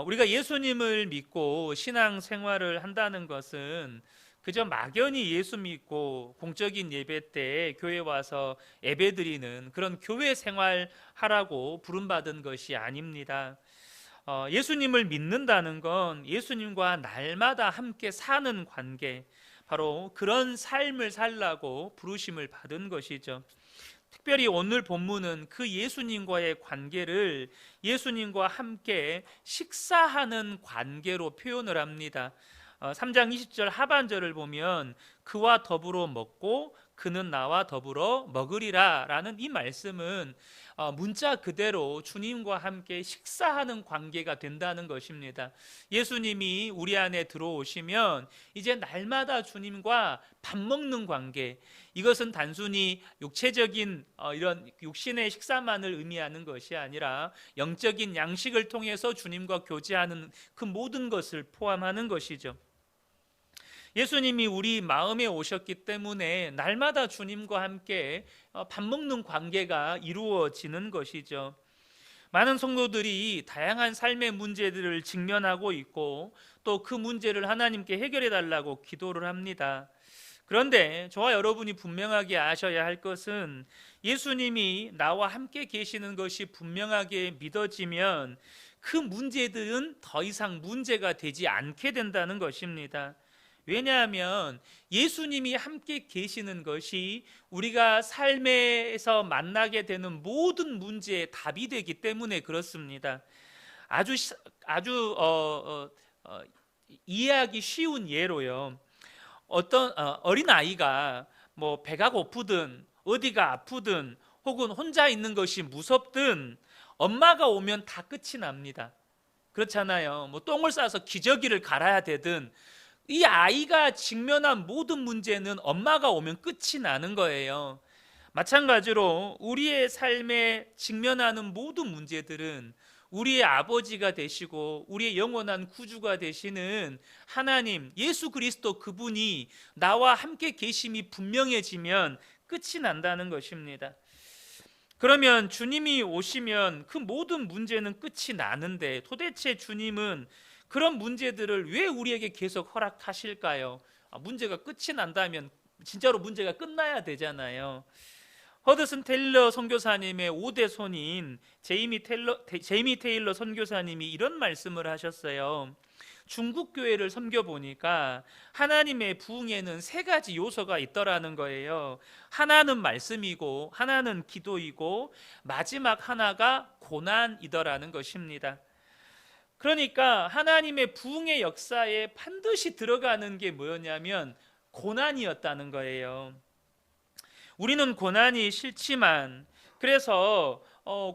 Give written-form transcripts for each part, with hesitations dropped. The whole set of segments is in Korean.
우리가 예수님을 믿고 신앙 생활을 한다는 것은 그저 막연히 예수 믿고 공적인 예배 때 교회 와서 예배드리는 그런 교회 생활 하라고 부름받은 것이 아닙니다. 예수님을 믿는다는 건 예수님과 날마다 함께 사는 관계, 바로 그런 삶을 살라고 부르심을 받은 것이죠. 특별히 오늘 본문은 그 예수님과의 관계를 예수님과 함께 식사하는 관계로 표현을 합니다. 3장 20절 하반절을 보면 그와 더불어 먹고 그는 나와 더불어 먹으리라 라는 이 말씀은 문자 그대로 주님과 함께 식사하는 관계가 된다는 것입니다. 예수님이 우리 안에 들어오시면 이제 날마다 주님과 밥 먹는 관계, 이것은 단순히 육체적인 이런 육신의 식사만을 의미하는 것이 아니라 영적인 양식을 통해서 주님과 교제하는 그 모든 것을 포함하는 것이죠. 예수님이 우리 마음에 오셨기 때문에 날마다 주님과 함께 밥 먹는 관계가 이루어지는 것이죠. 많은 성도들이 다양한 삶의 문제들을 직면하고 있고 또 그 문제를 하나님께 해결해 달라고 기도를 합니다. 그런데 저와 여러분이 분명하게 아셔야 할 것은 예수님이 나와 함께 계시는 것이 분명하게 믿어지면 그 문제들은 더 이상 문제가 되지 않게 된다는 것입니다. 왜냐하면 예수님이 함께 계시는 것이 우리가 삶에서 만나게 되는 모든 문제의 답이 되기 때문에 그렇습니다. 아주 이해하기 쉬운 예로요. 어떤 어린 아이가 뭐 배가 고프든 어디가 아프든 혹은 혼자 있는 것이 무섭든 엄마가 오면 다 끝이 납니다. 그렇잖아요. 뭐 똥을 싸서 기저귀를 갈아야 되든 이 아이가 직면한 모든 문제는 엄마가 오면 끝이 나는 거예요. 마찬가지로 우리의 삶에 직면하는 모든 문제들은 우리의 아버지가 되시고 우리의 영원한 구주가 되시는 하나님 예수 그리스도 그분이 나와 함께 계심이 분명해지면 끝이 난다는 것입니다. 그러면 주님이 오시면 그 모든 문제는 끝이 나는데 도대체 주님은 그런 문제들을 왜 우리에게 계속 허락하실까요? 문제가 끝이 난다면 진짜로 문제가 끝나야 되잖아요. 허드슨 테일러 선교사님의 5대 손인 제이미 테일러 선교사님이 이런 말씀을 하셨어요. 중국 교회를 섬겨보니까 하나님의 부흥에는 세 가지 요소가 있더라는 거예요. 하나는 말씀이고 하나는 기도이고 마지막 하나가 고난이더라는 것입니다. 그러니까 하나님의 부흥의 역사에 반드시 들어가는 게 뭐였냐면 고난이었다는 거예요. 우리는 고난이 싫지만 그래서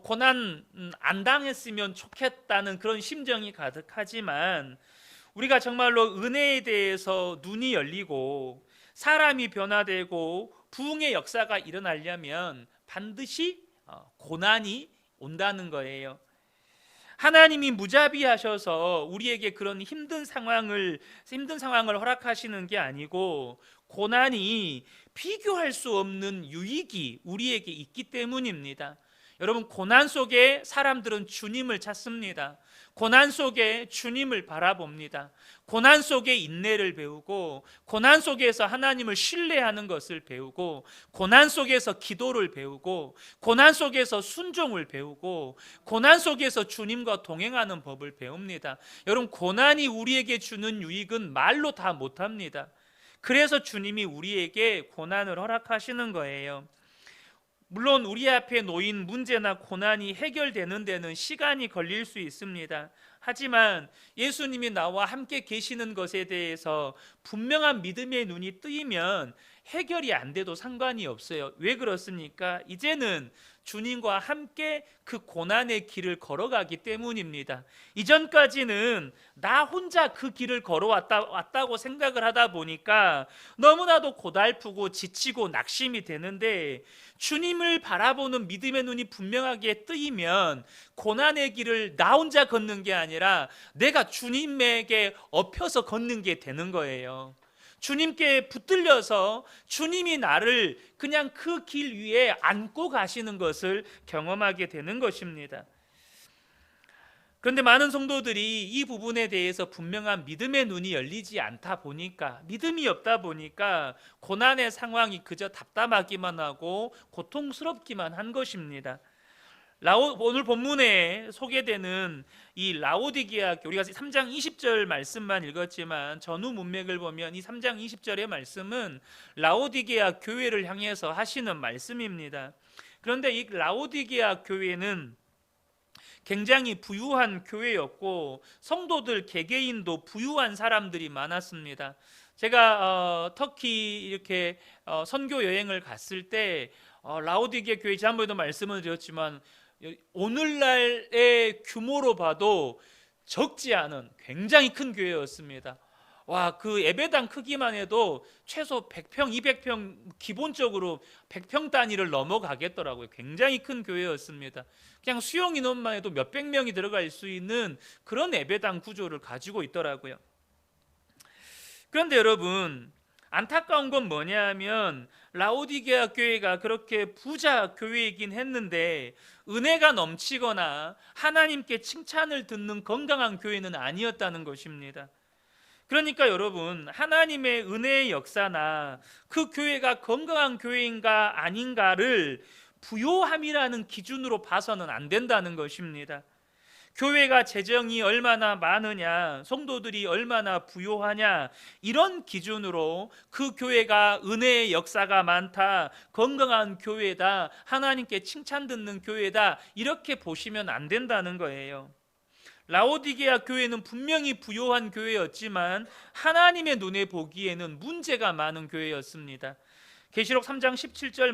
고난 안 당했으면 좋겠다는 그런 심정이 가득하지만 우리가 정말로 은혜에 대해서 눈이 열리고 사람이 변화되고 부흥의 역사가 일어나려면 반드시 고난이 온다는 거예요. 하나님이 무자비하셔서 우리에게 그런 힘든 상황을 허락하시는 게 아니고 고난이 비교할 수 없는 유익이 우리에게 있기 때문입니다. 여러분, 고난 속에 사람들은 주님을 찾습니다. 고난 속에 주님을 바라봅니다. 고난 속에 인내를 배우고 고난 속에서 하나님을 신뢰하는 것을 배우고 고난 속에서 기도를 배우고 고난 속에서 순종을 배우고 고난 속에서 주님과 동행하는 법을 배웁니다. 여러분, 고난이 우리에게 주는 유익은 말로 다 못합니다. 그래서 주님이 우리에게 고난을 허락하시는 거예요. 물론 우리 앞에 놓인 문제나 고난이 해결되는 데는 시간이 걸릴 수 있습니다. 하지만 예수님이 나와 함께 계시는 것에 대해서 분명한 믿음의 눈이 뜨이면 해결이 안 돼도 상관이 없어요. 왜 그렇습니까? 이제는 주님과 함께 그 고난의 길을 걸어가기 때문입니다. 이전까지는 나 혼자 그 길을 걸어왔다고 생각을 하다 보니까 너무나도 고달프고 지치고 낙심이 되는데 주님을 바라보는 믿음의 눈이 분명하게 뜨이면 고난의 길을 나 혼자 걷는 게 아니라 내가 주님에게 엎혀서 걷는 게 되는 거예요. 주님께 붙들려서 주님이 나를 그냥 그 길 위에 안고 가시는 것을 경험하게 되는 것입니다. 그런데 많은 성도들이 이 부분에 대해서 분명한 믿음의 눈이 열리지 않다 보니까, 믿음이 없다 보니까 고난의 상황이 그저 답답하기만 하고 고통스럽기만 한 것입니다. 오늘 본문에 소개되는 이 라오디게아 교회, 우리가 3장 20절 말씀만 읽었지만 전후 문맥을 보면 이 3장 20절의 말씀은 라오디게아 교회를 향해서 하시는 말씀입니다. 그런데 이 라오디게아 교회는 굉장히 부유한 교회였고 성도들 개개인도 부유한 사람들이 많았습니다. 제가 터키 이렇게 선교 여행을 갔을 때 라오디게아 교회, 지난번에도 말씀을 드렸지만 오늘날의 규모로 봐도 적지 않은 굉장히 큰 교회였습니다. 와, 그 예배당 크기만 해도 최소 100평, 200평, 기본적으로 100평 단위를 넘어가겠더라고요. 굉장히 큰 교회였습니다. 그냥 수용 인원만 해도 몇백 명이 들어갈 수 있는 그런 예배당 구조를 가지고 있더라고요. 그런데 여러분, 안타까운 건 뭐냐 하면 라오디게아 교회가 그렇게 부자 교회이긴 했는데 은혜가 넘치거나 하나님께 칭찬을 듣는 건강한 교회는 아니었다는 것입니다. 그러니까 여러분, 하나님의 은혜의 역사나 그 교회가 건강한 교회인가 아닌가를 부요함이라는 기준으로 봐서는 안 된다는 것입니다. 교회가 재정이 얼마나 많으냐, 성도들이 얼마나 부요하냐, 이런 기준으로 그 교회가 은혜의 역사가 많다, 건강한 교회다, 하나님께 칭찬 듣는 교회다, 이렇게 보시면 안 된다는 거예요. 라오디게아 교회는 분명히 부요한 교회였지만 하나님의 눈에 보기에는 문제가 많은 교회였습니다. 계시록 3장 17절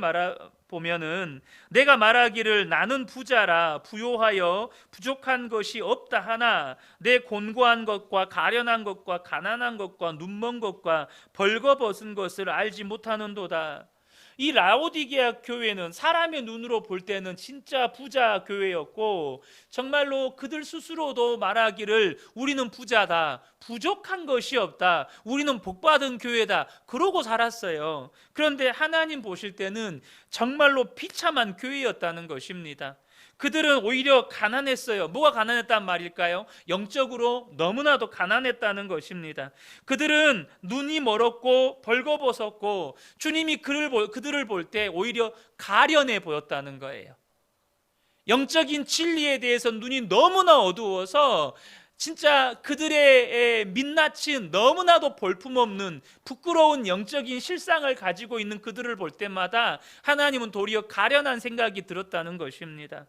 보면은 내가 말하기를 나는 부자라 부요하여 부족한 것이 없다 하나 내 곤고한 것과 가련한 것과 가난한 것과 눈먼 것과 벌거벗은 것을 알지 못하는도다. 이 라오디게아 교회는 사람의 눈으로 볼 때는 진짜 부자 교회였고 정말로 그들 스스로도 말하기를 우리는 부자다, 부족한 것이 없다, 우리는 복받은 교회다, 그러고 살았어요. 그런데 하나님 보실 때는 정말로 비참한 교회였다는 것입니다. 그들은 오히려 가난했어요. 뭐가 가난했단 말일까요? 영적으로 너무나도 가난했다는 것입니다. 그들은 눈이 멀었고 벌거벗었고 주님이 그들을 볼 때 오히려 가련해 보였다는 거예요. 영적인 진리에 대해서 눈이 너무나 어두워서 진짜 그들의 민낯은 너무나도 볼품없는 부끄러운 영적인 실상을 가지고 있는 그들을 볼 때마다 하나님은 도리어 가련한 생각이 들었다는 것입니다.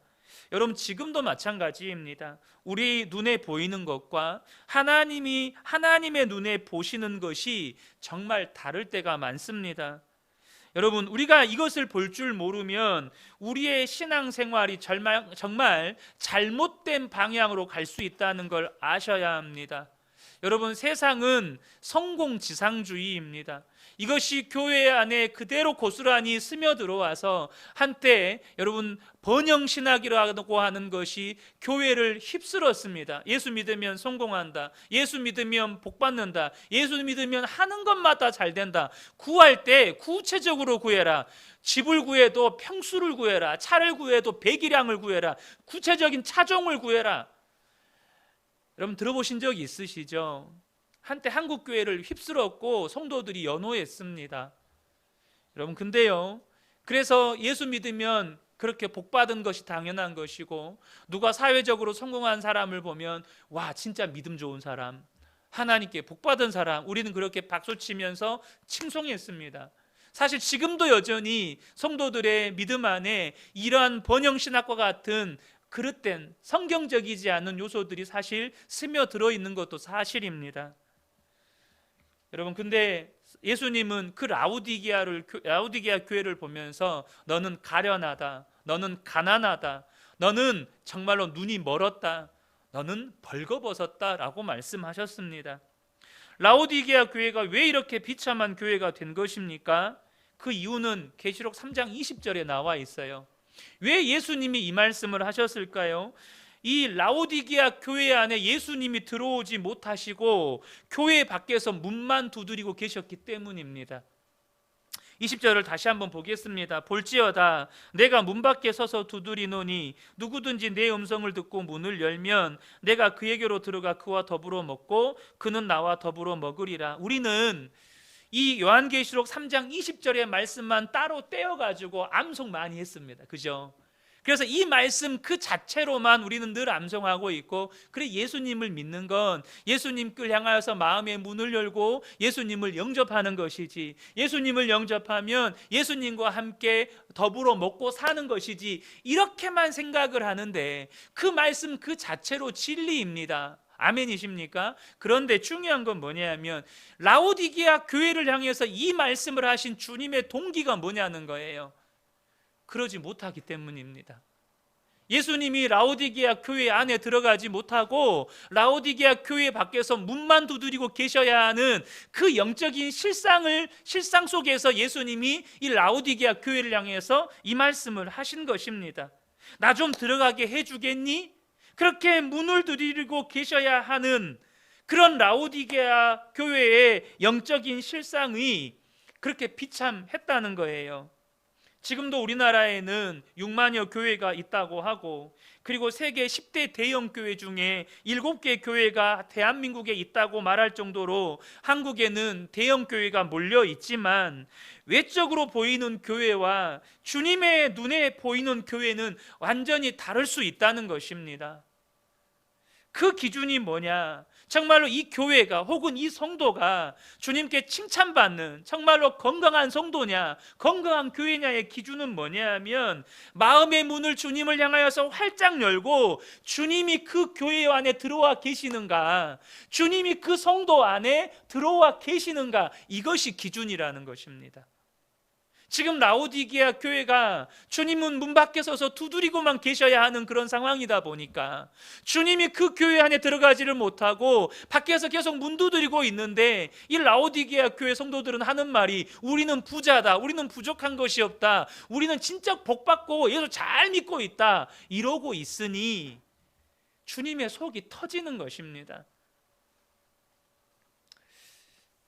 여러분, 지금도 마찬가지입니다. 우리 눈에 보이는 것과 하나님의 눈에 보시는 것이 정말 다를 때가 많습니다. 여러분, 우리가 이것을 볼 줄 모르면 우리의 신앙생활이 정말 잘못된 방향으로 갈 수 있다는 걸 아셔야 합니다. 여러분, 세상은 성공지상주의입니다. 이것이 교회 안에 그대로 고스란히 스며들어와서 한때 여러분 번영신학이라고 하는 것이 교회를 휩쓸었습니다. 예수 믿으면 성공한다, 예수 믿으면 복받는다, 예수 믿으면 하는 것마다 잘 된다, 구할 때 구체적으로 구해라, 집을 구해도 평수를 구해라, 차를 구해도 배기량을 구해라, 구체적인 차종을 구해라. 여러분 들어보신 적 있으시죠? 한때 한국 교회를 휩쓸었고 성도들이 연호했습니다. 여러분, 근데요, 그래서 예수 믿으면 그렇게 복받은 것이 당연한 것이고 누가 사회적으로 성공한 사람을 보면 와, 진짜 믿음 좋은 사람, 하나님께 복받은 사람, 우리는 그렇게 박수치면서 칭송했습니다. 사실 지금도 여전히 성도들의 믿음 안에 이러한 번영신학과 같은 그릇된 성경적이지 않은 요소들이 사실 스며들어 있는 것도 사실입니다. 여러분, 근데 예수님은 그 라오디게아 교회를 보면서 너는 가련하다, 너는 가난하다, 너는 정말로 눈이 멀었다, 너는 벌거벗었다 라고 말씀하셨습니다. 라오디게아 교회가 왜 이렇게 비참한 교회가 된 것입니까? 그 이유는 계시록 3장 20절에 나와 있어요. 왜 예수님이 이 말씀을 하셨을까요? 이 라오디게아 교회 안에 예수님이 들어오지 못하시고 교회 밖에서 문만 두드리고 계셨기 때문입니다. 20절을 다시 한번 보겠습니다. 볼지어다 내가 문 밖에 서서 두드리노니 누구든지 내 음성을 듣고 문을 열면 내가 그에게로 들어가 그와 더불어 먹고 그는 나와 더불어 먹으리라. 우리는 이 요한계시록 3장 20절의 말씀만 따로 떼어가지고 암송 많이 했습니다. 그죠? 그래서 이 말씀 그 자체로만 우리는 늘 암송하고 있고, 그래 예수님을 믿는 건 예수님을 향하여서 마음의 문을 열고 예수님을 영접하는 것이지, 예수님을 영접하면 예수님과 함께 더불어 먹고 사는 것이지, 이렇게만 생각을 하는데 그 말씀 그 자체로 진리입니다. 아멘이십니까? 그런데 중요한 건 뭐냐면 라오디게아 교회를 향해서 이 말씀을 하신 주님의 동기가 뭐냐는 거예요. 그러지 못하기 때문입니다. 예수님이 라오디게아 교회 안에 들어가지 못하고 라오디게아 교회 밖에서 문만 두드리고 계셔야 하는 그 영적인 실상 속에서 예수님이 이 라오디게아 교회를 향해서 이 말씀을 하신 것입니다. 나 좀 들어가게 해주겠니? 그렇게 문을 두드리고 계셔야 하는 그런 라오디게아 교회의 영적인 실상이 그렇게 비참했다는 거예요. 지금도 우리나라에는 6만여 교회가 있다고 하고, 그리고 세계 10대 대형 교회 중에 7개 교회가 대한민국에 있다고 말할 정도로 한국에는 대형 교회가 몰려 있지만, 외적으로 보이는 교회와 주님의 눈에 보이는 교회는 완전히 다를 수 있다는 것입니다. 그 기준이 뭐냐? 정말로 이 교회가 혹은 이 성도가 주님께 칭찬받는 정말로 건강한 성도냐, 건강한 교회냐의 기준은 뭐냐 하면, 마음의 문을 주님을 향하여서 활짝 열고 주님이 그 교회 안에 들어와 계시는가, 주님이 그 성도 안에 들어와 계시는가, 이것이 기준이라는 것입니다. 지금 라오디게아 교회가 주님은 문 밖에 서서 두드리고만 계셔야 하는 그런 상황이다 보니까 주님이 그 교회 안에 들어가지를 못하고 밖에서 계속 문 두드리고 있는데, 이 라오디게아 교회 성도들은 하는 말이 우리는 부자다, 우리는 부족한 것이 없다, 우리는 진짜 복받고 예수 잘 믿고 있다, 이러고 있으니 주님의 속이 터지는 것입니다.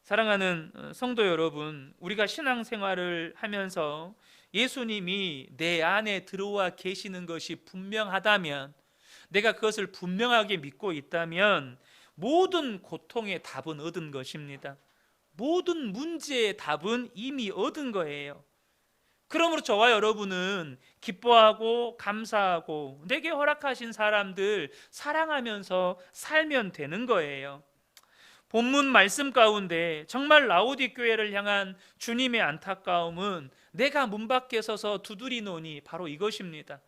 사랑하는 성도 여러분, 우리가 신앙생활을 하면서 예수님이 내 안에 들어와 계시는 것이 분명하다면, 내가 그것을 분명하게 믿고 있다면 모든 고통의 답은 얻은 것입니다. 모든 문제의 답은 이미 얻은 거예요. 그러므로 저와 여러분은 기뻐하고 감사하고 내게 허락하신 사람들 사랑하면서 살면 되는 거예요. 본문 말씀 가운데 정말 라오디 교회를 향한 주님의 안타까움은 내가 문 밖에 서서 두드리노니 바로 이것입니다.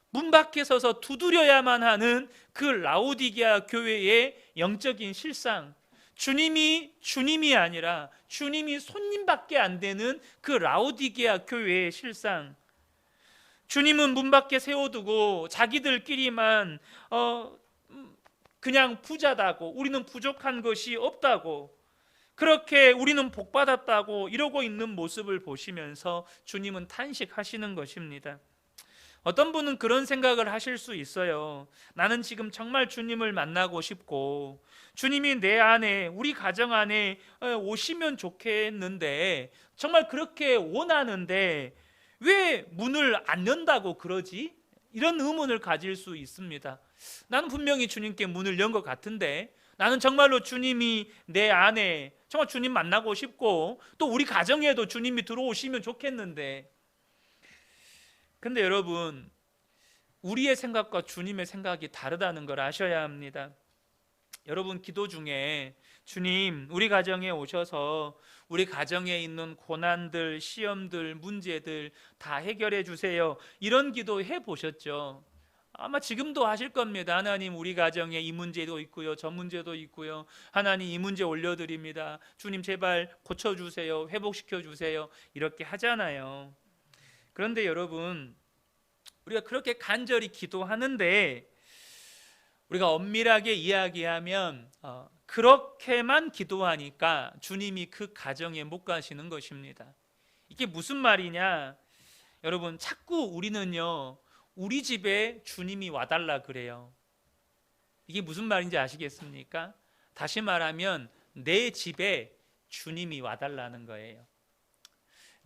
문 밖에 서서 두드려야만 하는 그 라오디게아 교회의 영적인 실상, 주님이 아니라 주님이 손님밖에 안 되는 그 라오디게아 교회의 실상, 주님은 문 밖에 세워두고 자기들끼리만 그냥 부자다고, 우리는 부족한 것이 없다고, 그렇게 우리는 복받았다고 이러고 있는 모습을 보시면서 주님은 탄식하시는 것입니다. 어떤 분은 그런 생각을 하실 수 있어요. 나는 지금 정말 주님을 만나고 싶고 주님이 내 안에, 우리 가정 안에 오시면 좋겠는데, 정말 그렇게 원하는데 왜 문을 안 연다고 그러지? 이런 의문을 가질 수 있습니다. 나는 분명히 주님께 문을 연 것 같은데, 나는 정말로 주님이 내 안에, 정말 주님 만나고 싶고 또 우리 가정에도 주님이 들어오시면 좋겠는데. 근데 여러분, 우리의 생각과 주님의 생각이 다르다는 걸 아셔야 합니다. 여러분, 기도 중에 주님, 우리 가정에 오셔서 우리 가정에 있는 고난들, 시험들, 문제들 다 해결해 주세요, 이런 기도 해보셨죠? 아마 지금도 하실 겁니다. 하나님, 우리 가정에 이 문제도 있고요, 저 문제도 있고요, 하나님 이 문제 올려드립니다, 주님 제발 고쳐주세요, 회복시켜주세요, 이렇게 하잖아요. 그런데 여러분, 우리가 그렇게 간절히 기도하는데 우리가 엄밀하게 이야기하면 그렇게만 기도하니까 주님이 그 가정에 못 가시는 것입니다. 이게 무슨 말이냐? 여러분, 자꾸 우리는요, 우리 집에 주님이 와달라 그래요. 이게 무슨 말인지 아시겠습니까? 다시 말하면 내 집에 주님이 와달라는 거예요.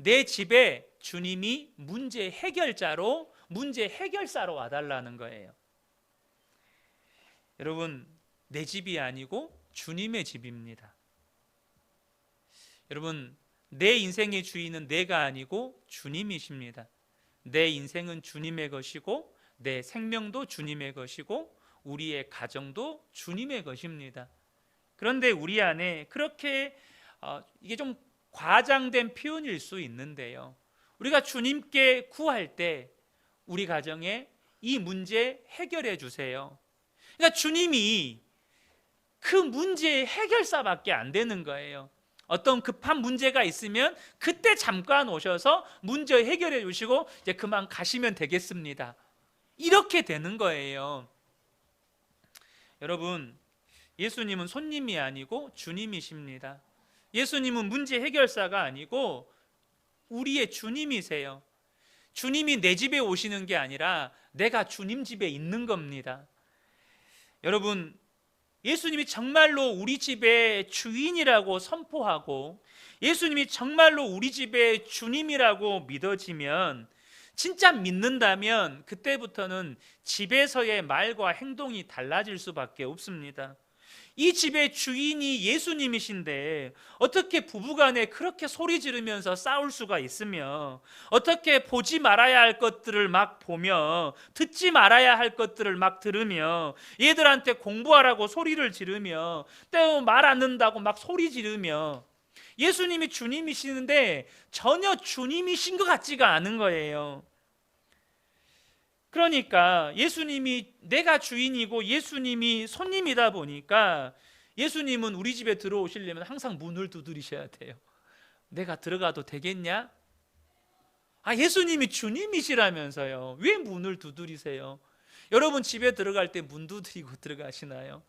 내 집에 주님이 문제 해결자로, 문제 해결사로 와달라는 거예요. 여러분, 내 집이 아니고 주님의 집입니다. 여러분, 내 인생의 주인은 내가 아니고 주님이십니다. 내 인생은 주님의 것이고, 내 생명도 주님의 것이고, 우리의 가정도 주님의 것입니다. 그런데 우리 안에 그렇게 이게 좀 과장된 표현일 수 있는데요, 우리가 주님께 구할 때 우리 가정에 이 문제 해결해 주세요. 그러니까 주님이 그 문제의 해결사밖에 안 되는 거예요. 어떤 급한 문제가 있으면 그때 잠깐 오셔서 문제 해결해 주시고 이제 그만 가시면 되겠습니다. 이렇게 되는 거예요. 여러분, 예수님은 손님이 아니고 주님이십니다. 예수님은 문제 해결사가 아니고 우리의 주님이세요. 주님이 내 집에 오시는 게 아니라 내가 주님 집에 있는 겁니다. 여러분, 예수님이 정말로 우리 집의 주인이라고 선포하고 예수님이 정말로 우리 집의 주님이라고 믿어지면, 진짜 믿는다면 그때부터는 집에서의 말과 행동이 달라질 수밖에 없습니다. 이 집의 주인이 예수님이신데 어떻게 부부간에 그렇게 소리 지르면서 싸울 수가 있으며, 어떻게 보지 말아야 할 것들을 막 보며 듣지 말아야 할 것들을 막 들으며 얘들한테 공부하라고 소리를 지르며 때로 말 안 듣는다고 막 소리 지르며, 예수님이 주님이시는데 전혀 주님이신 것 같지가 않은 거예요. 그러니까 예수님이 내가 주인이고 예수님이 손님이다 보니까 예수님은 우리 집에 들어오시려면 항상 문을 두드리셔야 돼요. 내가 들어가도 되겠냐? 예수님이 주님이시라면서요. 왜 문을 두드리세요? 여러분 집에 들어갈 때 문 두드리고 들어가시나요?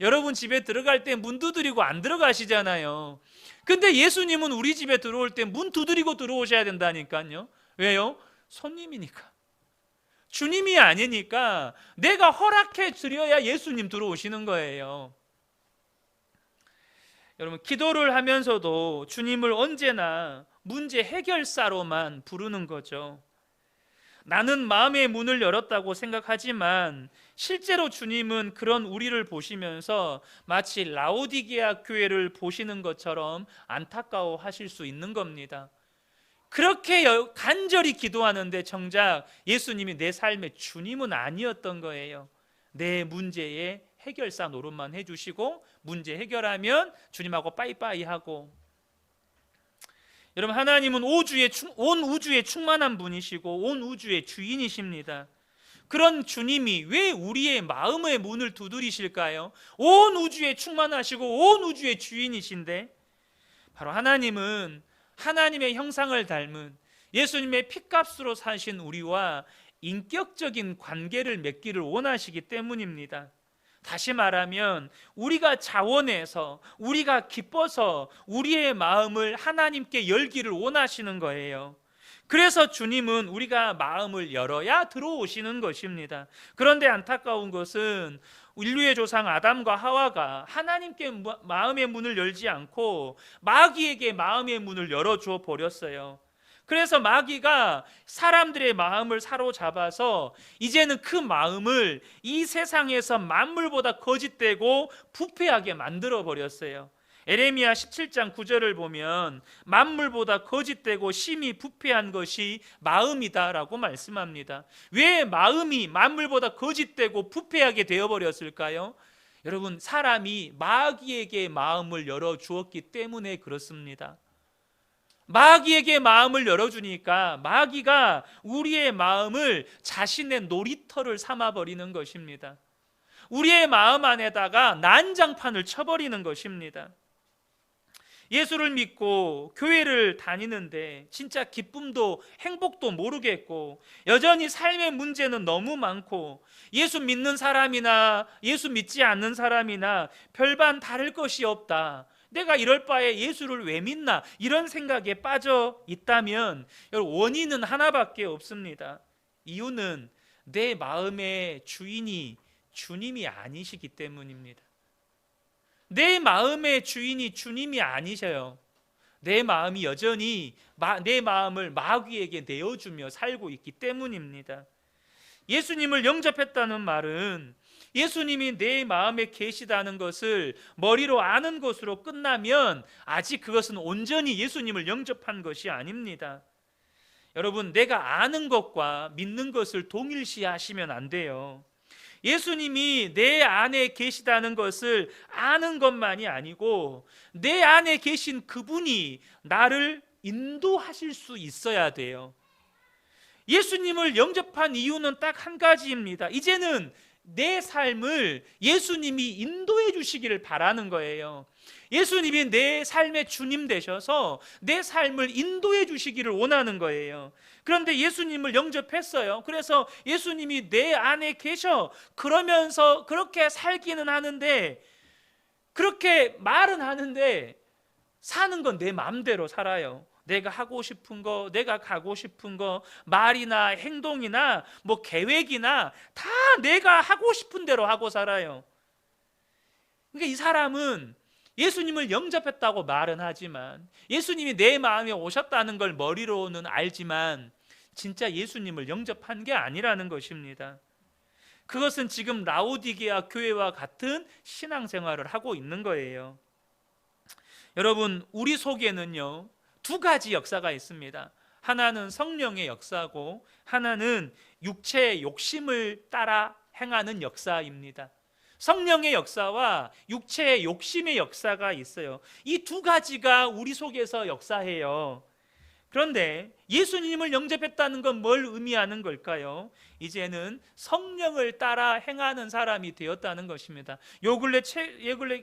여러분 집에 들어갈 때 문 두드리고 안 들어가시잖아요. 근데 예수님은 우리 집에 들어올 때 문 두드리고 들어오셔야 된다니까요. 왜요? 손님이니까. 주님이 아니니까 내가 허락해 드려야 예수님 들어오시는 거예요. 여러분, 기도를 하면서도 주님을 언제나 문제 해결사로만 부르는 거죠. 나는 마음의 문을 열었다고 생각하지만 실제로 주님은 그런 우리를 보시면서 마치 라오디게아 교회를 보시는 것처럼 안타까워 하실 수 있는 겁니다. 그렇게 간절히 기도하는데 정작 예수님이 내 삶의 주님은 아니었던 거예요. 내 문제의 해결사 노릇만 해주시고 문제 해결하면 주님하고 빠이빠이 하고. 여러분, 하나님은 온 우주의 충만한 분이시고 온 우주의 주인이십니다. 그런 주님이 왜 우리의 마음의 문을 두드리실까요? 온 우주에 충만하시고 온 우주의 주인이신데, 바로 하나님은 하나님의 형상을 닮은 예수님의 피값으로 사신 우리와 인격적인 관계를 맺기를 원하시기 때문입니다. 다시 말하면 우리가 자원해서, 우리가 기뻐서 우리의 마음을 하나님께 열기를 원하시는 거예요. 그래서 주님은 우리가 마음을 열어야 들어오시는 것입니다. 그런데 안타까운 것은 인류의 조상 아담과 하와가 하나님께 마음의 문을 열지 않고 마귀에게 마음의 문을 열어주어 버렸어요. 그래서 마귀가 사람들의 마음을 사로잡아서 이제는 그 마음을 이 세상에서 만물보다 거짓되고 부패하게 만들어 버렸어요. 에레미야 17장 9절을 보면 만물보다 거짓되고 심히 부패한 것이 마음이다라고 말씀합니다. 왜 마음이 만물보다 거짓되고 부패하게 되어버렸을까요? 여러분, 사람이 마귀에게 마음을 열어주었기 때문에 그렇습니다. 마귀에게 마음을 열어주니까 마귀가 우리의 마음을 자신의 놀이터를 삼아버리는 것입니다. 우리의 마음 안에다가 난장판을 쳐버리는 것입니다. 예수를 믿고 교회를 다니는데 진짜 기쁨도 행복도 모르겠고 여전히 삶의 문제는 너무 많고 예수 믿는 사람이나 예수 믿지 않는 사람이나 별반 다를 것이 없다, 내가 이럴 바에 예수를 왜 믿나, 이런 생각에 빠져 있다면 원인은 하나밖에 없습니다. 이유는 내 마음의 주인이 주님이 아니시기 때문입니다. 내 마음의 주인이 주님이 아니셔요. 내 마음이 여전히 내 마음을 마귀에게 내어주며 살고 있기 때문입니다. 예수님을 영접했다는 말은 예수님이 내 마음에 계시다는 것을 머리로 아는 것으로 끝나면 아직 그것은 온전히 예수님을 영접한 것이 아닙니다. 여러분, 내가 아는 것과 믿는 것을 동일시하시면 안 돼요. 예수님이 내 안에 계시다는 것을 아는 것만이 아니고 내 안에 계신 그분이 나를 인도하실 수 있어야 돼요. 예수님을 영접한 이유는 딱 한 가지입니다. 이제는 내 삶을 예수님이 인도해 주시기를 바라는 거예요. 예수님이 내 삶의 주님 되셔서 내 삶을 인도해 주시기를 원하는 거예요. 그런데 예수님을 영접했어요. 그래서 예수님이 내 안에 계셔. 그러면서 그렇게 살기는 하는데, 그렇게 말은 하는데 사는 건 내 마음대로 살아요. 내가 하고 싶은 거, 내가 가고 싶은 거, 말이나 행동이나 뭐 계획이나 다 내가 하고 싶은 대로 하고 살아요. 그러니까 이 사람은 예수님을 영접했다고 말은 하지만, 예수님이 내 마음에 오셨다는 걸 머리로는 알지만 진짜 예수님을 영접한 게 아니라는 것입니다. 그것은 지금 라오디게아 교회와 같은 신앙생활을 하고 있는 거예요. 여러분, 우리 속에는요 두 가지 역사가 있습니다. 하나는 성령의 역사고 하나는 육체의 욕심을 따라 행하는 역사입니다. 성령의 역사와 육체의 욕심의 역사가 있어요. 이 두 가지가 우리 속에서 역사해요. 그런데 예수님을 영접했다는 건 뭘 의미하는 걸까요? 이제는 성령을 따라 행하는 사람이 되었다는 것입니다. 요 근래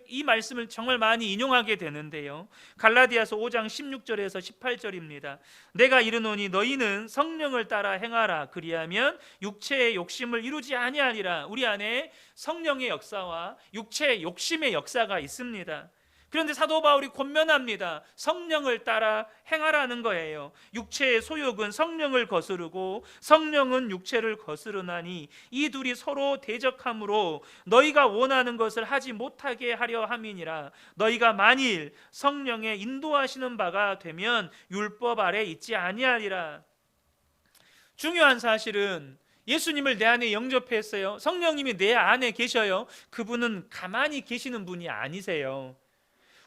이 말씀을 정말 많이 인용하게 되는데요. 갈라디아서 5장 16절에서 18절입니다. 내가 이르노니 너희는 성령을 따라 행하라. 그리하면 육체의 욕심을 이루지 아니하리라. 우리 안에 성령의 역사와 육체의 욕심의 역사가 있습니다. 그런데 사도 바울이 권면합니다. 성령을 따라 행하라는 거예요. 육체의 소욕은 성령을 거스르고 성령은 육체를 거스르나니 이 둘이 서로 대적함으로 너희가 원하는 것을 하지 못하게 하려 함이니라. 너희가 만일 성령의 인도하시는 바가 되면 율법 아래 있지 아니하리라. 중요한 사실은 예수님을 내 안에 영접했어요. 성령님이 내 안에 계셔요. 그분은 가만히 계시는 분이 아니세요.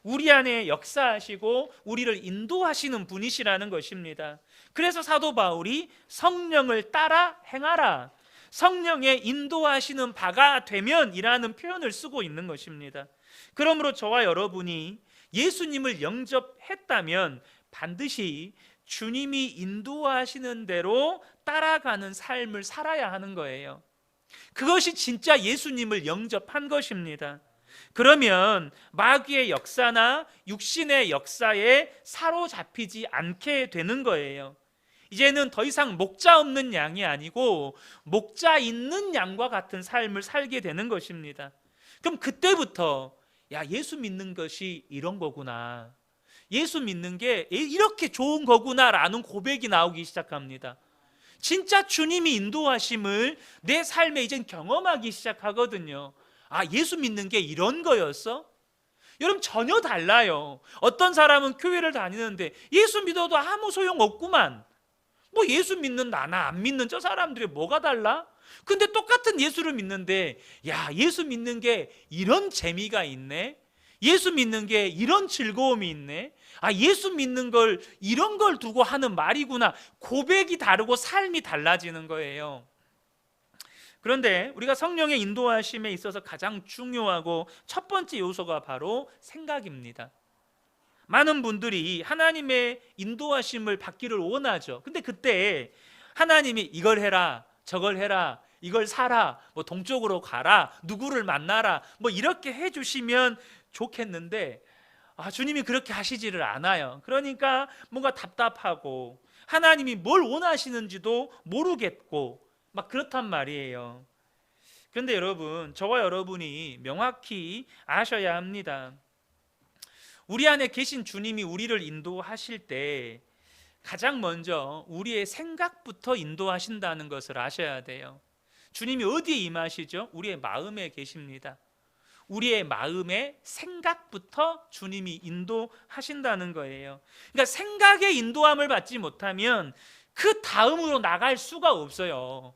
우리 안에 역사하시고 우리를 인도하시는 분이시라는 것입니다. 그래서 사도 바울이 성령을 따라 행하라, 성령의 인도하시는 바가 되면 이라는 표현을 쓰고 있는 것입니다. 그러므로 저와 여러분이 예수님을 영접했다면 반드시 주님이 인도하시는 대로 따라가는 삶을 살아야 하는 거예요. 그것이 진짜 예수님을 영접한 것입니다. 그러면 마귀의 역사나 육신의 역사에 사로잡히지 않게 되는 거예요. 이제는 더 이상 목자 없는 양이 아니고 목자 있는 양과 같은 삶을 살게 되는 것입니다. 그럼 그때부터 예수 믿는 것이 이런 거구나, 예수 믿는 게 이렇게 좋은 거구나라는 고백이 나오기 시작합니다. 진짜 주님이 인도하심을 내 삶에 이젠 경험하기 시작하거든요. 예수 믿는 게 이런 거였어? 여러분, 전혀 달라요. 어떤 사람은 교회를 다니는데 예수 믿어도 아무 소용 없구만. 뭐 예수 믿는 나나 안 믿는 저 사람들이 뭐가 달라? 근데 똑같은 예수를 믿는데 예수 믿는 게 이런 재미가 있네, 예수 믿는 게 이런 즐거움이 있네, 예수 믿는 걸 이런 걸 두고 하는 말이구나. 고백이 다르고 삶이 달라지는 거예요. 그런데 우리가 성령의 인도하심에 있어서 가장 중요하고 첫 번째 요소가 바로 생각입니다. 많은 분들이 하나님의 인도하심을 받기를 원하죠. 근데 그때 하나님이 이걸 해라, 저걸 해라, 이걸 사라, 뭐 동쪽으로 가라, 누구를 만나라, 뭐 이렇게 해주시면 좋겠는데 주님이 그렇게 하시지를 않아요. 그러니까 뭔가 답답하고 하나님이 뭘 원하시는지도 모르겠고 막 그렇단 말이에요. 그런데 여러분, 저와 여러분이 명확히 아셔야 합니다. 우리 안에 계신 주님이 우리를 인도하실 때 가장 먼저 우리의 생각부터 인도하신다는 것을 아셔야 돼요. 주님이 어디에 임하시죠? 우리의 마음에 계십니다. 우리의 마음의 생각부터 주님이 인도하신다는 거예요. 그러니까 생각의 인도함을 받지 못하면 그 다음으로 나갈 수가 없어요.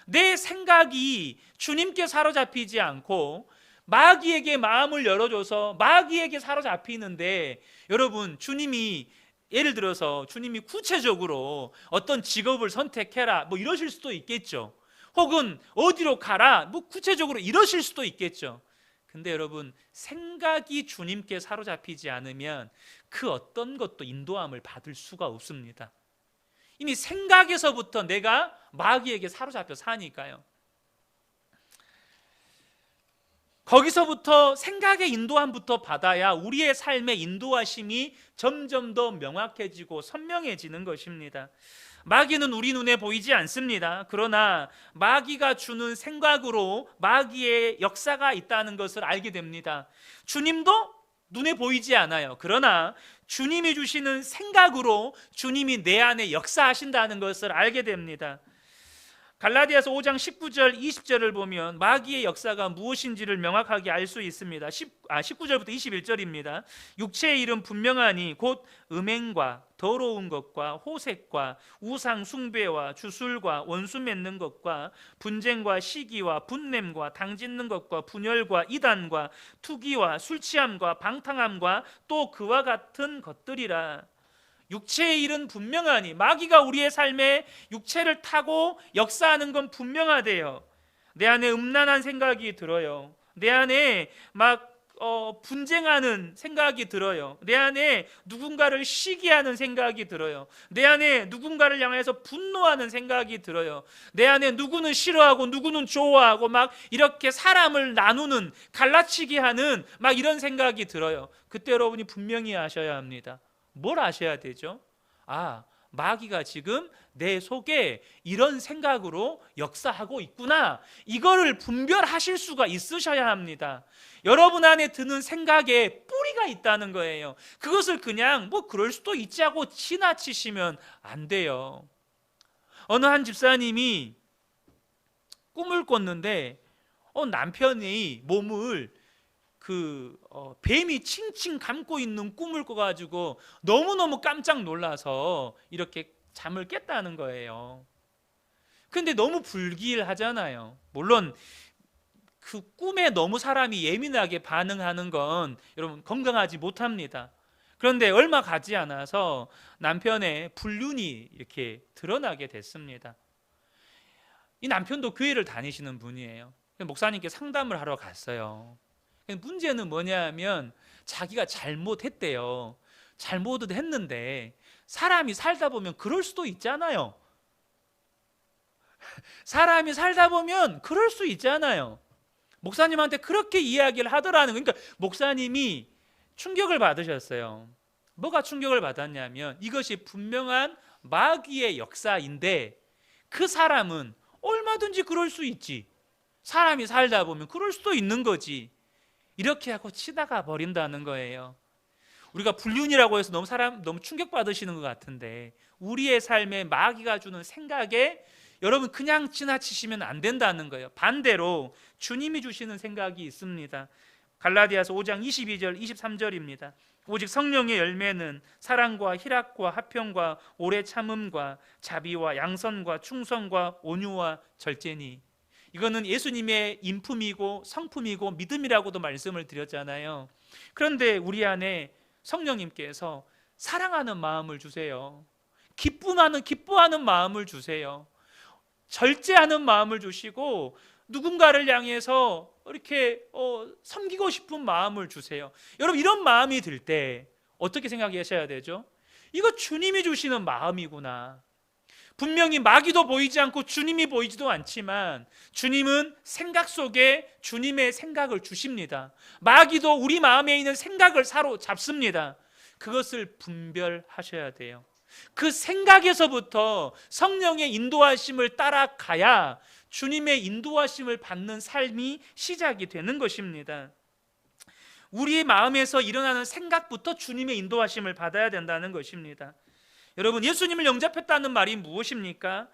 내 생각이 주님께 사로잡히지 않고 마귀에게 마음을 열어줘서 마귀에게 사로잡히는데, 여러분, 주님이 예를 들어서 주님이 구체적으로 어떤 직업을 선택해라 뭐 이러실 수도 있겠죠. 혹은 어디로 가라 뭐 구체적으로 이러실 수도 있겠죠. 근데 여러분, 생각이 주님께 사로잡히지 않으면 그 어떤 것도 인도함을 받을 수가 없습니다. 이미 생각에서부터 내가 마귀에게 사로잡혀 사니까요. 거기서부터 생각의 인도함부터 받아야 우리의 삶의 인도하심이 점점 더 명확해지고 선명해지는 것입니다. 마귀는 우리 눈에 보이지 않습니다. 그러나 마귀가 주는 생각으로 마귀의 역사가 있다는 것을 알게 됩니다. 주님도 눈에 보이지 않아요. 그러나 주님이 주시는 생각으로 주님이 내 안에 역사하신다는 것을 알게 됩니다. 갈라디아서 5장 19절 20절을 보면 마귀의 역사가 무엇인지를 명확하게 알 수 있습니다. 19절부터 21절입니다. 육체의 일은 분명하니 곧 음행과 더러운 것과 호색과 우상 숭배와 주술과 원수 맺는 것과 분쟁과 시기와 분냄과 당짓는 것과 분열과 이단과 투기와 술취함과 방탕함과 또 그와 같은 것들이라. 육체의 일은 분명하니, 마귀가 우리의 삶에 육체를 타고 역사하는 건 분명하대요. 내 안에 음란한 생각이 들어요. 내 안에 막 분쟁하는 생각이 들어요. 내 안에 누군가를 시기하는 생각이 들어요. 내 안에 누군가를 향해서 분노하는 생각이 들어요. 내 안에 누구는 싫어하고 누구는 좋아하고 막 이렇게 사람을 나누는, 갈라치기 하는 막 이런 생각이 들어요. 그때 여러분이 분명히 아셔야 합니다. 뭘 아셔야 되죠? 마귀가 지금 내 속에 이런 생각으로 역사하고 있구나. 이거를 분별하실 수가 있으셔야 합니다. 여러분 안에 드는 생각에 뿌리가 있다는 거예요. 그것을 그냥 뭐 그럴 수도 있지 하고 지나치시면 안 돼요. 어느 한 집사님이 꿈을 꿨는데 남편이 몸을 뱀이 칭칭 감고 있는 꿈을 꿔가지고 너무너무 깜짝 놀라서 이렇게 잠을 깼다는 거예요. 근데 너무 불길하잖아요. 물론 그 꿈에 너무 사람이 예민하게 반응하는 건 여러분 건강하지 못합니다. 그런데 얼마 가지 않아서 남편의 불륜이 이렇게 드러나게 됐습니다. 이 남편도 교회를 다니시는 분이에요. 목사님께 상담을 하러 갔어요. 문제는 뭐냐면 자기가 잘못했대요. 잘못을 했는데 사람이 살다 보면 그럴 수도 있잖아요. 사람이 살다 보면 그럴 수 있잖아요. 목사님한테 그렇게 이야기를 하더라는 거예요. 그러니까 목사님이 충격을 받으셨어요. 뭐가 충격을 받았냐면 이것이 분명한 마귀의 역사인데 그 사람은 얼마든지 그럴 수 있지. 사람이 살다 보면 그럴 수도 있는 거지. 이렇게 하고 치다가 버린다는 거예요. 우리가 불륜이라고 해서 너무 충격받으시는 것 같은데 우리의 삶에 마귀가 주는 생각에 여러분 그냥 지나치시면 안 된다는 거예요. 반대로 주님이 주시는 생각이 있습니다. 갈라디아서 5장 22절 23절입니다. 오직 성령의 열매는 사랑과 희락과 화평과 오래 참음과 자비와 양선과 충성과 온유와 절제니. 이거는 예수님의 인품이고 성품이고 믿음이라고도 말씀을 드렸잖아요. 그런데 우리 안에 성령님께서 사랑하는 마음을 주세요. 기뻐하는 마음을 주세요. 절제하는 마음을 주시고 누군가를 향해서 이렇게 섬기고 싶은 마음을 주세요. 여러분 이런 마음이 들 때 어떻게 생각하셔야 되죠? 이거 주님이 주시는 마음이구나. 분명히 마귀도 보이지 않고 주님이 보이지도 않지만 주님은 생각 속에 주님의 생각을 주십니다. 마귀도 우리 마음에 있는 생각을 사로잡습니다. 그것을 분별하셔야 돼요. 그 생각에서부터 성령의 인도하심을 따라가야 주님의 인도하심을 받는 삶이 시작이 되는 것입니다. 우리의 마음에서 일어나는 생각부터 주님의 인도하심을 받아야 된다는 것입니다. 여러분 예수님을 영접했다는 말이 무엇입니까?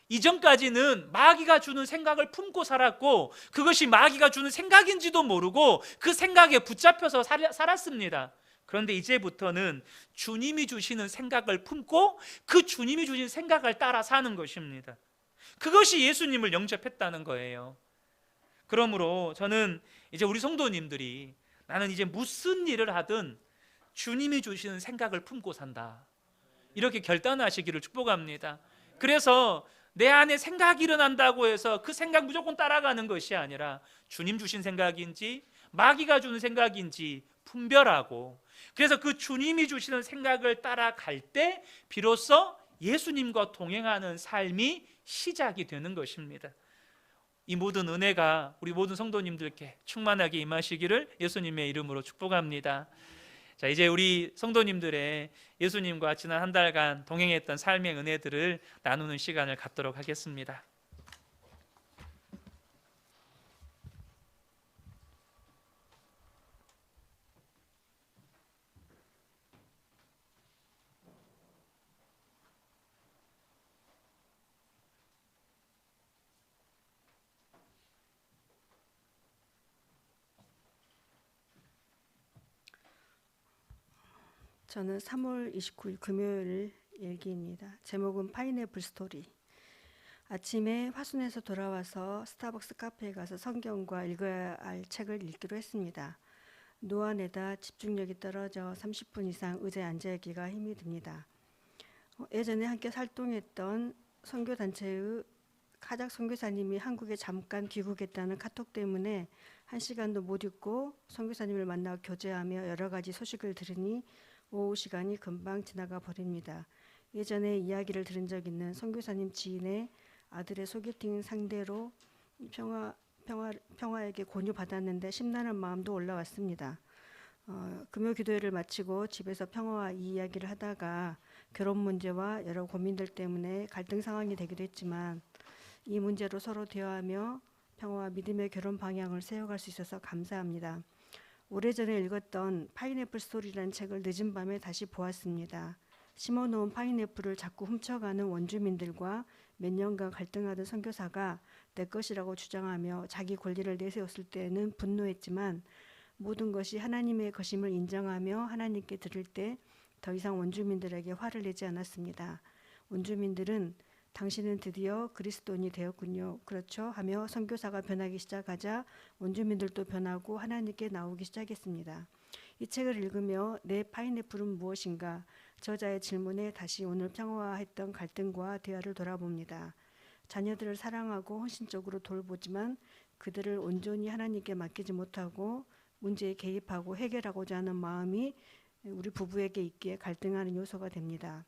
이전까지는 마귀가 주는 생각을 품고 살았고 그것이 마귀가 주는 생각인지도 모르고 그 생각에 붙잡혀서 살았습니다. 그런데 이제부터는 주님이 주시는 생각을 품고 그 주님이 주신 생각을 따라 사는 것입니다. 그것이 예수님을 영접했다는 거예요. 그러므로 저는 이제 우리 성도님들이 나는 이제 무슨 일을 하든 주님이 주시는 생각을 품고 산다, 이렇게 결단하시기를 축복합니다. 그래서 내 안에 생각이 일어난다고 해서 그 생각 무조건 따라가는 것이 아니라 주님 주신 생각인지 마귀가 주는 생각인지 분별하고, 그래서 그 주님이 주시는 생각을 따라갈 때 비로소 예수님과 동행하는 삶이 시작이 되는 것입니다. 이 모든 은혜가 우리 모든 성도님들께 충만하게 임하시기를 예수님의 이름으로 축복합니다. 자, 이제 우리 성도님들의 예수님과 지난 한 달간 동행했던 삶의 은혜들을 나누는 시간을 갖도록 하겠습니다. 저는 3월 29일 금요일 일기입니다. 제목은 파인애플 스토리. 아침에 화순에서 돌아와서 스타벅스 카페에 가서 성경과 읽어야 할 책을 읽기로 했습니다. 노안에다 집중력이 떨어져 30분 이상 의자에 앉아있기가 힘이 듭니다. 예전에 함께 활동했던 선교단체의 카작 선교사님이 한국에 잠깐 귀국했다는 카톡 때문에 1시간도 못 있고 선교사님을 만나 교제하며 여러 가지 소식을 들으니 오후 시간이 금방 지나가 버립니다. 예전에 이야기를 들은 적 있는 선교사님 지인의 아들의 소개팅 상대로 평화에게 권유받았는데 심란한 마음도 올라왔습니다. 금요 기도회를 마치고 집에서 평화와 이 이야기를 하다가 결혼 문제와 여러 고민들 때문에 갈등 상황이 되기도 했지만 이 문제로 서로 대화하며 평화와 믿음의 결혼 방향을 세워갈 수 있어서 감사합니다. 오래전에 읽었던 파인애플 스토리라는 책을 늦은 밤에 다시 보았습니다. 심어놓은 파인애플을 자꾸 훔쳐가는 원주민들과 몇 년간 갈등하던 선교사가 내 것이라고 주장하며 자기 권리를 내세웠을 때는 분노했지만 모든 것이 하나님의 것임을 인정하며 하나님께 드릴 때 더 이상 원주민들에게 화를 내지 않았습니다. 원주민들은 당신은 드디어 그리스도인이 되었군요. 그렇죠? 하며 선교사가 변하기 시작하자 원주민들도 변하고 하나님께 나오기 시작했습니다. 이 책을 읽으며 내 파인애플은 무엇인가? 저자의 질문에 다시 오늘 평화했던 갈등과 대화를 돌아봅니다. 자녀들을 사랑하고 헌신적으로 돌보지만 그들을 온전히 하나님께 맡기지 못하고 문제에 개입하고 해결하고자 하는 마음이 우리 부부에게 있기에 갈등하는 요소가 됩니다.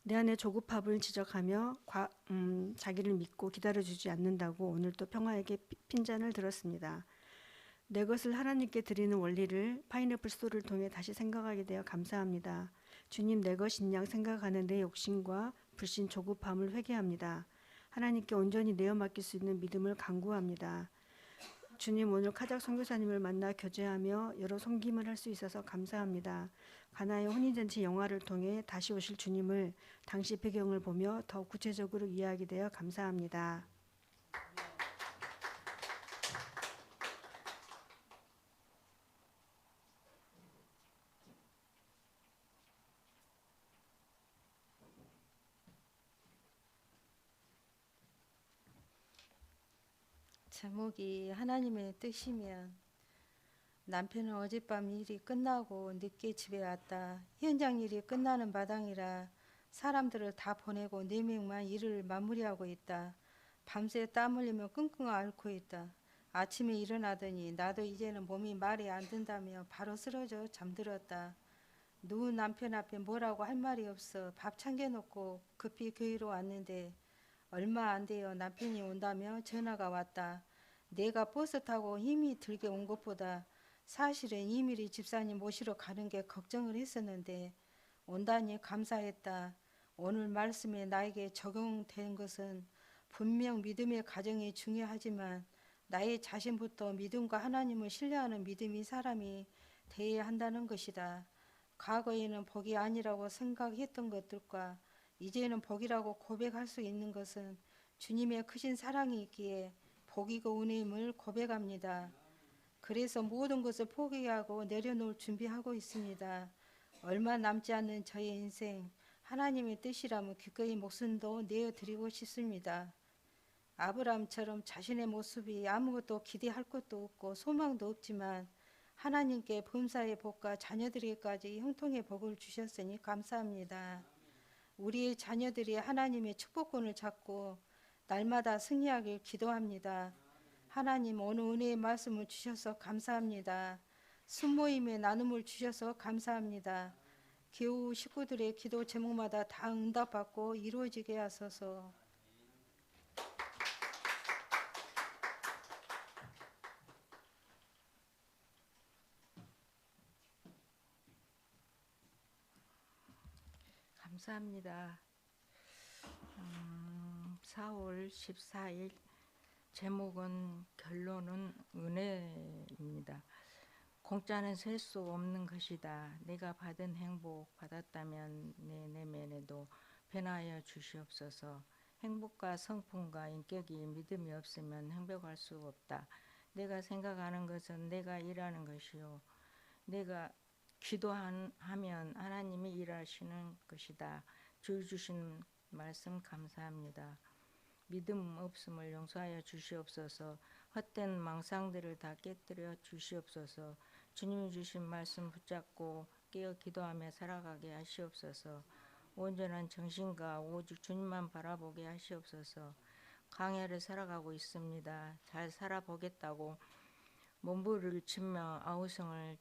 내 안에 조급함을 지적하며 자기를 믿고 기다려주지 않는다고 오늘 또 평화에게 핀잔을 들었습니다. 내 것을 하나님께 드리는 원리를 파인애플 스토리를 통해 다시 생각하게 되어 감사합니다. 주님, 내 것인 양 생각하는 내 욕심과 불신 조급함을 회개합니다. 하나님께 온전히 내어 맡길 수 있는 믿음을 간구합니다. 주님, 오늘 카작 선교사님을 만나 교제하며 여러 섬김을 할 수 있어서 감사합니다. 가나의 혼인잔치 영화를 통해 다시 오실 주님을 당시 배경을 보며 더 구체적으로 이해하게 되어 감사합니다. 제목이 하나님의 뜻이면 남편은 어젯밤 일이 끝나고 늦게 집에 왔다. 현장 일이 끝나는 마당이라 사람들을 다 보내고 4명만 일을 마무리하고 있다. 밤새 땀 흘리며 끙끙 앓고 있다. 아침에 일어나더니 나도 이제는 몸이 말이 안 된다며 바로 쓰러져 잠들었다. 누운 남편 앞에 뭐라고 할 말이 없어 밥 챙겨놓고 급히 교회로 왔는데 얼마 안 돼요. 남편이 온다며 전화가 왔다. 내가 버스 타고 힘이 들게 온 것보다 사실은 이미리 집사님 모시러 가는 게 걱정을 했었는데 온다니 감사했다. 오늘 말씀에 나에게 적용된 것은 분명 믿음의 가정이 중요하지만 나의 자신부터 믿음과 하나님을 신뢰하는 믿음이 사람이 되어야 한다는 것이다. 과거에는 복이 아니라고 생각했던 것들과 이제는 복이라고 고백할 수 있는 것은 주님의 크신 사랑이 있기에 복이고 은혜임을 고백합니다. 그래서 모든 것을 포기하고 내려놓을 준비하고 있습니다. 얼마 남지 않는 저의 인생, 하나님의 뜻이라면 기꺼이 목숨도 내어드리고 싶습니다. 아브라함처럼 자신의 모습이 아무것도 기대할 것도 없고 소망도 없지만 하나님께 범사의 복과 자녀들에게까지 형통의 복을 주셨으니 감사합니다. 우리의 자녀들이 하나님의 축복권을 잡고 날마다 승리하길 기도합니다. 하나님 오늘 은혜의 말씀을 주셔서 감사합니다. 순모임의 나눔을 주셔서 감사합니다. 교우 식구들의 기도 제목마다 다 응답받고 이루어지게 하소서. 감사합니다. 4월 14일 제목은 결론은 은혜입니다. 공짜는 셀 수 없는 것이다. 내가 받은 행복 받았다면 내 내면에도 변화하여 주시옵소서. 행복과 성품과 인격이 믿음이 없으면 행복할 수 없다. 내가 생각하는 것은 내가 일하는 것이요. 내가 기도하면 하나님이 일하시는 것이다. 주 주신 말씀 감사합니다. 믿음 없음을 용서하여 주시옵소서. 헛된 망상들을 다 깨뜨려 주시옵소서. 주님이 주신 말씀 붙잡고 깨어 기도하며 살아가게 하시옵소서. 온전한 정신과 오직 주님만 바라보게 하시옵소서. 강야를 살아가고 있습니다. 잘 살아보겠다고 몸부림을 치며 아우성을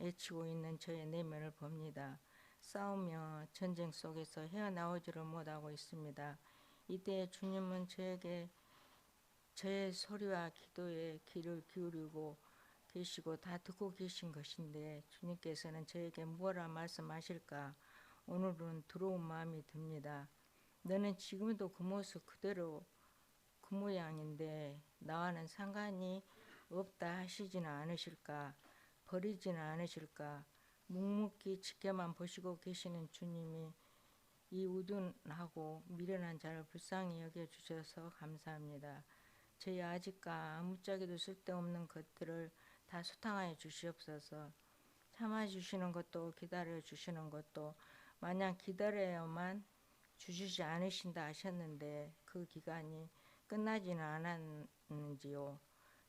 애치고 있는 저의 내면을 봅니다. 싸우며 전쟁 속에서 헤어나오지를 못하고 있습니다. 이때 주님은 저에게 저의 소리와 기도에 귀를 기울이고 계시고 다 듣고 계신 것인데 주님께서는 저에게 무엇라 말씀하실까? 오늘은 두려운 마음이 듭니다. 너는 지금도 그 모습 그대로 그 모양인데 나와는 상관이 없다 하시지는 않으실까? 버리지는 않으실까? 묵묵히 지켜만 보시고 계시는 주님이 이 우둔하고 미련한 자를 불쌍히 여겨주셔서 감사합니다. 저희 아직과 아무짝에도 쓸데없는 것들을 다 소탕하여 주시옵소서. 참아주시는 것도 기다려주시는 것도 마냥 기다려야만 주시지 않으신다 하셨는데 그 기간이 끝나지는 않았는지요.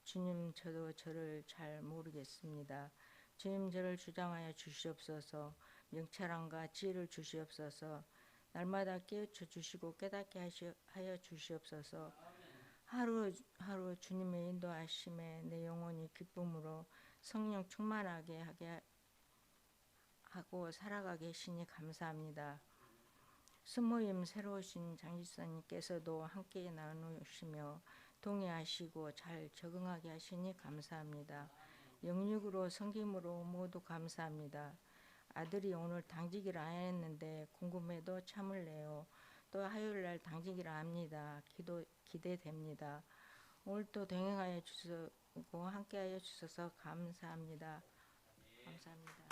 주님 저도 저를 잘 모르겠습니다. 주님 저를 주장하여 주시옵소서. 명철함과 지혜를 주시옵소서. 날마다 깨우쳐 주시고 깨닫게 하여 주시옵소서. 하루하루 주님의 인도하심에 내 영혼이 기쁨으로 성령 충만하게 하게 하고 살아가게 하시니 감사합니다. 순모임 새로 오신 장집사님께서도 함께 나누시며 동의하시고 잘 적응하게 하시니 감사합니다. 영육으로 섬김으로 모두 감사합니다. 아들이 오늘 당직이라 했는데 궁금해도 참을래요. 또 화요일날 당직이라 합니다. 기대됩니다. 오늘도 동행하여 주시고 함께하여 주셔서 감사합니다. 감사합니다.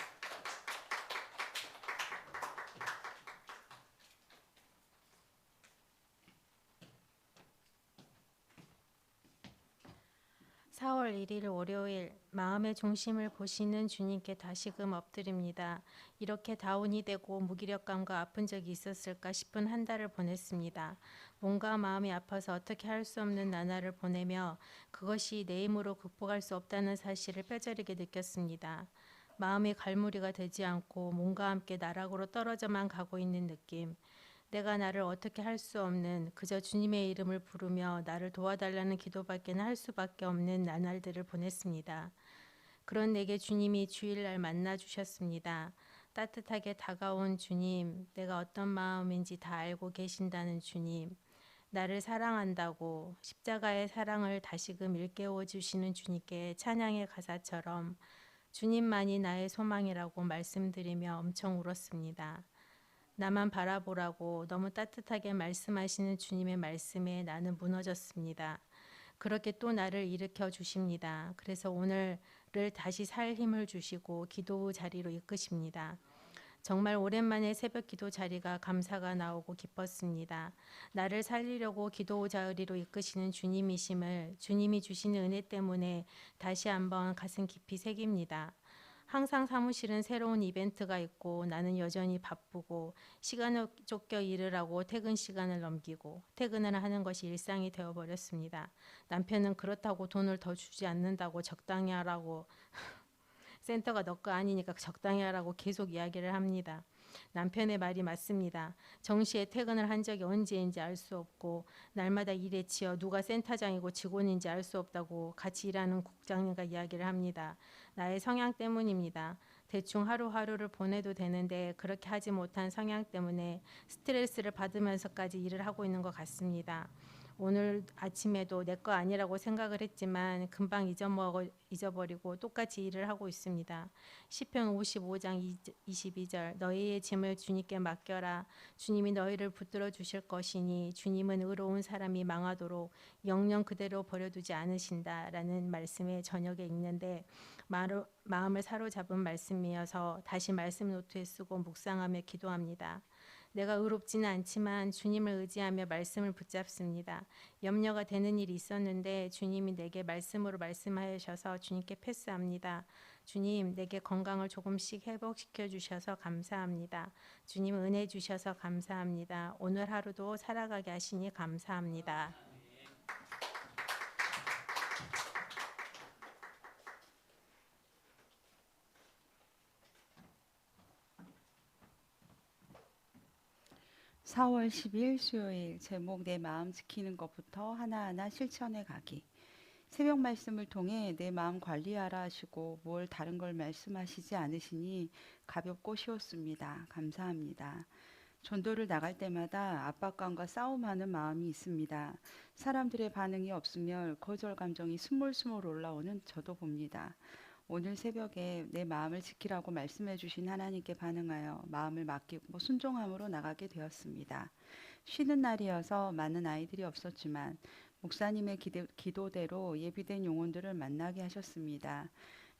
(4월 1일) 월요일 마음의 중심을 보시는 주님께 다시금 엎드립니다. 이렇게 다운이 되고 무기력감과 아픈 적이 있었을까 싶은 한 달을 보냈습니다. 몸과 마음이 아파서 어떻게 할 수 없는 나날을 보내며 그것이 내 힘으로 극복할 수 없다는 사실을 뼈저리게 느꼈습니다. 마음이 갈무리가 되지 않고 몸과 함께 나락으로 떨어져만 가고 있는 느낌. 내가 나를 어떻게 할 수 없는 그저 주님의 이름을 부르며 나를 도와달라는 기도밖에는 할 수밖에 없는 나날들을 보냈습니다. 그런 내게 주님이 주일날 만나 주셨습니다. 따뜻하게 다가온 주님, 내가 어떤 마음인지 다 알고 계신다는 주님, 나를 사랑한다고 십자가의 사랑을 다시금 일깨워 주시는 주님께 찬양의 가사처럼 주님만이 나의 소망이라고 말씀드리며 엄청 울었습니다. 나만 바라보라고 너무 따뜻하게 말씀하시는 주님의 말씀에 나는 무너졌습니다. 그렇게 또 나를 일으켜 주십니다. 그래서 오늘을 다시 살 힘을 주시고 기도 자리로 이끄십니다. 정말 오랜만에 새벽 기도 자리가 감사가 나오고 기뻤습니다. 나를 살리려고 기도 자리로 이끄시는 주님이심을 주님이 주시는 은혜 때문에 다시 한번 가슴 깊이 새깁니다. 항상 사무실은 새로운 이벤트가 있고 나는 여전히 바쁘고 시간을 쫓겨 일을 하고 퇴근 시간을 넘기고 퇴근을 하는 것이 일상이 되어버렸습니다. 남편은 그렇다고 돈을 더 주지 않는다고 적당히 하라고 센터가 너 거 아니니까 적당히 하라고 계속 이야기를 합니다. 남편의 말이 맞습니다. 정시에 퇴근을 한 적이 언제인지 알 수 없고 날마다 일에 치여 누가 센터장이고 직원인지 알 수 없다고 같이 일하는 국장님과 이야기를 합니다. 나의 성향 때문입니다. 대충 하루하루를 보내도 되는데 그렇게 하지 못한 성향 때문에 스트레스를 받으면서까지 일을 하고 있는 것 같습니다. 오늘 아침에도 내 거 아니라고 생각을 했지만 금방 잊어버리고 똑같이 일을 하고 있습니다. 시편 55장 22절 너희의 짐을 주님께 맡겨라. 주님이 너희를 붙들어 주실 것이니 주님은 의로운 사람이 망하도록 영영 그대로 버려두지 않으신다 라는 말씀에 저녁에 읽는데 마음을 사로잡은 말씀이어서 다시 말씀 노트에 쓰고 묵상하며 기도합니다. 내가 의롭지는 않지만 주님을 의지하며 말씀을 붙잡습니다. 염려가 되는 일이 있었는데 주님이 내게 말씀으로 말씀하셔서 주님께 패스합니다. 주님, 내게 건강을 조금씩 회복시켜 주셔서 감사합니다. 주님 은혜 주셔서 감사합니다. 오늘 하루도 살아가게 하시니 감사합니다. 4월 10일 수요일 제목 내 마음 지키는 것부터 하나하나 실천해 가기. 새벽 말씀을 통해 내 마음 관리하라 하시고 뭘 다른 걸 말씀하시지 않으시니 가볍고 쉬웠습니다. 감사합니다. 전도를 나갈 때마다 압박감과 싸움하는 마음이 있습니다. 사람들의 반응이 없으면 거절 감정이 스물스물 올라오는 저도 봅니다. 오늘 새벽에 내 마음을 지키라고 말씀해 주신 하나님께 반응하여 마음을 맡기고 순종함으로 나가게 되었습니다. 쉬는 날이어서 많은 아이들이 없었지만 목사님의 기도대로 예비된 영혼들을 만나게 하셨습니다.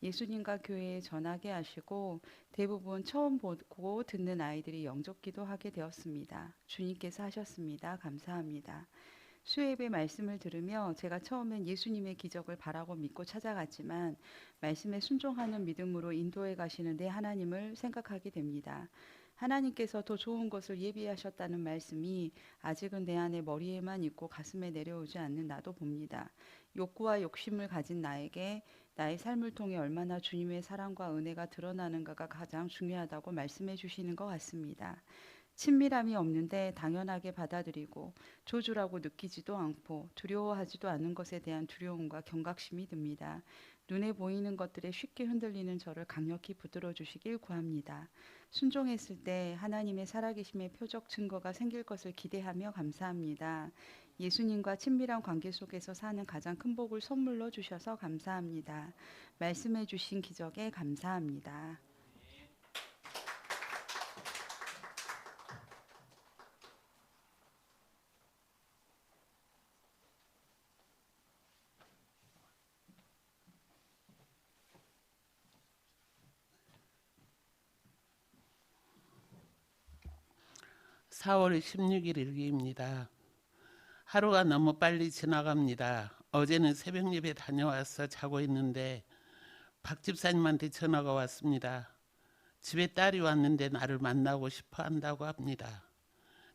예수님과 교회에 전하게 하시고 대부분 처음 보고 듣는 아이들이 영접기도 하게 되었습니다. 주님께서 하셨습니다. 감사합니다. 수요예배 말씀을 들으며 제가 처음엔 예수님의 기적을 바라고 믿고 찾아갔지만 말씀에 순종하는 믿음으로 인도해 가시는데 하나님을 생각하게 됩니다. 하나님께서 더 좋은 것을 예비하셨다는 말씀이 아직은 내 안에 머리에만 있고 가슴에 내려오지 않는 나도 봅니다. 욕구와 욕심을 가진 나에게 나의 삶을 통해 얼마나 주님의 사랑과 은혜가 드러나는가가 가장 중요하다고 말씀해 주시는 것 같습니다. 친밀함이 없는데 당연하게 받아들이고 조주라고 느끼지도 않고 두려워하지도 않은 것에 대한 두려움과 경각심이 듭니다. 눈에 보이는 것들에 쉽게 흔들리는 저를 강력히 붙들어 주시길 구합니다. 순종했을 때 하나님의 살아계심의 표적 증거가 생길 것을 기대하며 감사합니다. 예수님과 친밀한 관계 속에서 사는 가장 큰 복을 선물로 주셔서 감사합니다. 말씀해 주신 기적에 감사합니다. (4월 16일) 일기입니다. 하루가 너무 빨리 지나갑니다. 어제는 새벽 예배 다녀와서 자고 있는데 박 집사님한테 전화가 왔습니다. 집에 딸이 왔는데 나를 만나고 싶어 한다고 합니다.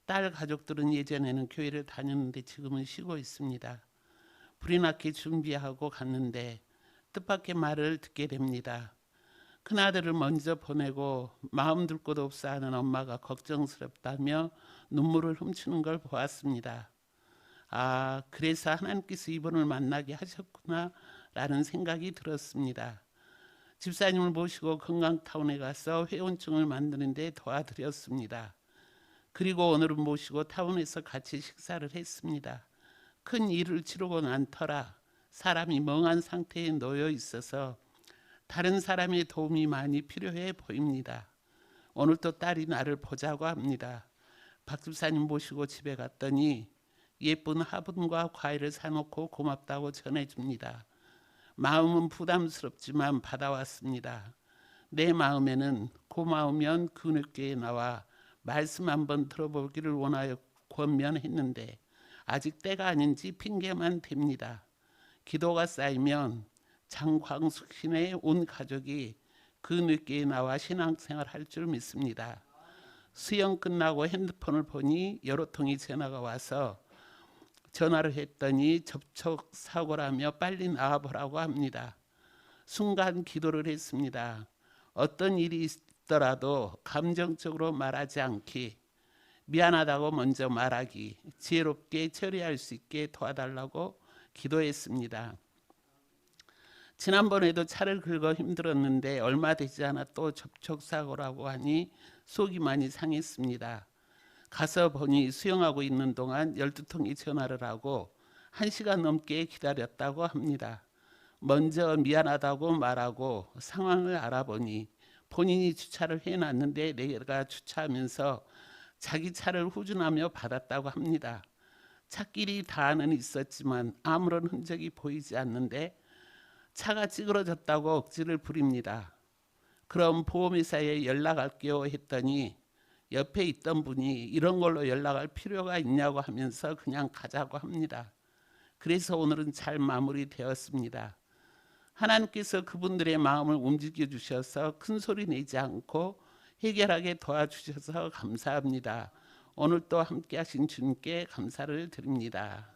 딸 가족들은 예전에는 교회를 다녔는데 지금은 쉬고 있습니다. 불이 났게 준비하고 갔는데 뜻밖의 말을 듣게 됩니다. 큰아들을 먼저 보내고 마음 둘 곳 없어 하는 엄마가 걱정스럽다며 눈물을 훔치는 걸 보았습니다. 아, 그래서 하나님께서 이분을 만나게 하셨구나 라는 생각이 들었습니다. 집사님을 모시고 건강타운에 가서 회원증을 만드는 데 도와드렸습니다. 그리고 오늘은 모시고 타운에서 같이 식사를 했습니다. 큰 일을 치르고 난 터라 사람이 멍한 상태에 놓여 있어서 다른 사람의 도움이 많이 필요해 보입니다. 오늘 또 딸이 나를 보자고 합니다. 박 집사님 모시고 집에 갔더니 예쁜 화분과 과일을 사놓고 고맙다고 전해줍니다. 마음은 부담스럽지만 받아왔습니다. 내 마음에는 고마우면 근육교에 나와 말씀 한번 들어보기를 원하여 권면했는데 아직 때가 아닌지 핑계만 댑니다. 기도가 쌓이면 장광숙 씨네 온 가족이 근육교에 나와 신앙생활 할 줄 믿습니다. 수영 끝나고 핸드폰을 보니 여러 통의 전화가 와서 전화를 했더니 접촉 사고라며 빨리 나와보라고 합니다. 순간 기도를 했습니다. 어떤 일이 있더라도 감정적으로 말하지 않기, 미안하다고 먼저 말하기, 지혜롭게 처리할 수 있게 도와달라고 기도했습니다. 지난번에도 차를 긁어 힘들었는데 얼마 되지 않아 또 접촉사고라고 하니 속이 많이 상했습니다. 가서 보니 수영하고 있는 동안 12통이 전화를 하고 1시간 넘게 기다렸다고 합니다. 먼저 미안하다고 말하고 상황을 알아보니 본인이 주차를 해놨는데 내가 주차하면서 자기 차를 후진하며 받았다고 합니다. 차끼리 다는 있었지만 아무런 흔적이 보이지 않는데 차가 찌그러졌다고 억지를 부립니다. 그럼 보험회사에 연락할게요 했더니 옆에 있던 분이 이런 걸로 연락할 필요가 있냐고 하면서 그냥 가자고 합니다. 그래서 오늘은 잘 마무리되었습니다. 하나님께서 그분들의 마음을 움직여 주셔서 큰 소리 내지 않고 해결하게 도와주셔서 감사합니다. 오늘 또 함께 하신 주님께 감사를 드립니다.